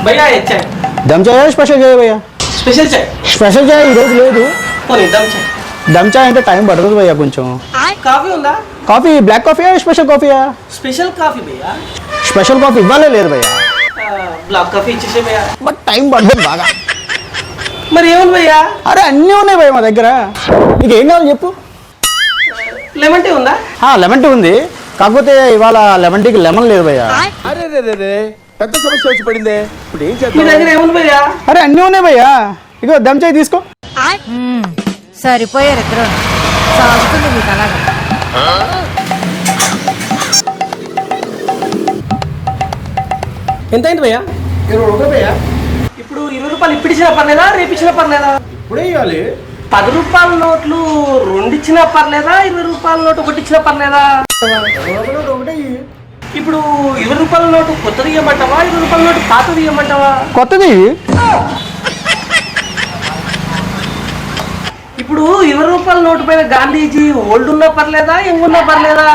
भैया ये चाय దమ్ చాయ్ స్పెషల్ చాయ్ భయ్యా स्पेशल चाय స్పెషల్ చాయ్ ఈరోజు లేదు పోనీ దమ్ చాయ్ దమ్ చాయ్ అంటే టైం పడుతుంది భయ్యా కొంచెం కాఫీ ఉందా కాఫీ బ్లాక్ కాఫీయా స్పెషల్ కాఫీయా స్పెషల్ కాఫీ భయ్యా స్పెషల్ కాఫీ ఇవ్వాలే లేదు భయ్యా బ్లాక్ కాఫీ ఇచ్చేసే భయ్యా బట్ టైం పడుతుంది బాగా మరి ఏముంది భయ్యా అరే అన్నీ ఉన్నాయి భయ్య మా దగ్గర నీకు ఏం కావాలి చెప్పు లెమన్ టీ ఉందా లెమన్ టీ ఉంది కాకపోతే ఇవాళ లెమన్ టీకి లెమన్ లేదు భయ్యా అరే రే రే రే పెద్ద సమస్య వచ్చి పడిందే ఇప్పుడు ఏం మీ చేద్దాం దగ్గర ఏముంది భయ్యా అరే అన్నీ ఉన్నాయి భయ్యా ఇగో దమ్ చాయ్ తీసుకో సరిపోయారు ఇద్దరు సాగుతుంది మీకు అలాగా ఎంత అయింది భయ్యా 20 రూపాయలు భయ్యా ఇప్పుడు 20 రూపాయలు ఇప్పుడు ఇచ్చినా పర్లేదా రేపు ఇచ్చినా పర్లేదా ఇప్పుడే ఇవ్వాలి 10 రూపాయల నోట్లు 2 ఇచ్చినా పర్లేదా 20 రూపాయల నోటు 1 ఇచ్చినా పర్లేదా ఇప్పుడు 20 రూపాయల నోటు కొత్తది ఇవ్వమంటావా 20 రూపాయల నోటు పాతది ఇవ్వమంటావా కొత్తది ఇప్పుడు 20 రూపాయల నోటు పైన గాంధీజీ ఓల్డ్ ఉన్నా పర్లేదా యంగ్ ఉన్నా పర్లేదా